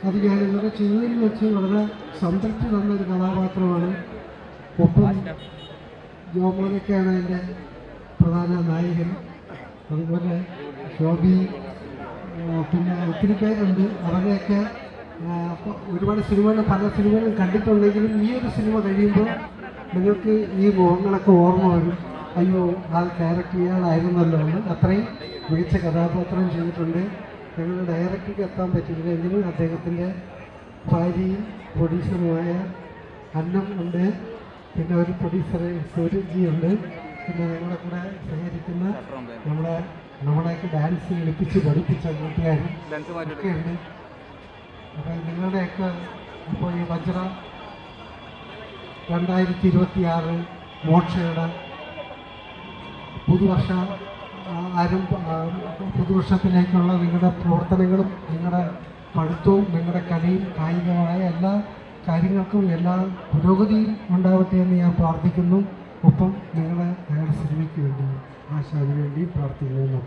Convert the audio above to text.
അത് ഞാൻ ഇന്നലെ ചെയ്തതിൽ വെച്ച് വളരെ സംതൃപ്തി തന്നൊരു കഥാപാത്രമാണ്. ഒപ്പം ജോമോനൊക്കെയാണ് അതിൻ്റെ പ്രധാന നായകൻ. അതുപോലെ ശോഭി, പിന്നെ ഒത്തിരി പേരുണ്ട്. അവരെയൊക്കെ ഒരുപാട് സിനിമകൾ, പല സിനിമകളും കണ്ടിട്ടുണ്ടെങ്കിലും ഈ ഒരു സിനിമ കഴിയുമ്പോൾ നിങ്ങൾക്ക് ഈ മുഖങ്ങളൊക്കെ ഓർമ്മ വരും. അയ്യോ, ആ ക്യാരക്ടർ ഇയാളായിരുന്നല്ലോ എന്ന്. അത്രയും മികച്ച കഥാപാത്രം ചെയ്തിട്ടുണ്ട്. ഞങ്ങളുടെ ഡയറക്ടർക്ക് എത്താൻ പറ്റിയില്ല. എങ്കിലും അദ്ദേഹത്തിൻ്റെ ഭാര്യയും പ്രൊഡ്യൂസറുമായ അന്നം ഉണ്ട്, പിന്നെ ഒരു പ്രൊഡ്യൂസർ സൂരജ് ഉണ്ട്, പിന്നെ ഞങ്ങളുടെ കൂടെ സഹകരിക്കുന്ന നമ്മളെയൊക്കെ ഡാൻസ് കളിപ്പിച്ച് പഠിപ്പിച്ച കൂട്ടുകാരും ഒക്കെ ഉണ്ട്. അപ്പോൾ നിങ്ങളുടെയൊക്കെ ഇപ്പോൾ ഈ വജ്ര 2026 മോക്ഷയുടെ പുതുവർഷത്തിലേക്കുള്ള നിങ്ങളുടെ പ്രവർത്തനങ്ങളും നിങ്ങളുടെ പഠിത്തവും നിങ്ങളുടെ കലയും കായികമായ എല്ലാ കാര്യങ്ങൾക്കും എല്ലാ പുരോഗതിയും ഉണ്ടാവട്ടെ എന്ന് ഞാൻ പ്രാർത്ഥിക്കുന്നു. ഒപ്പം ഞങ്ങളുടെ സിനിമയ്ക്ക് വേണ്ടി, ആശാന് വേണ്ടി പ്രാർത്ഥിക്കുന്നു.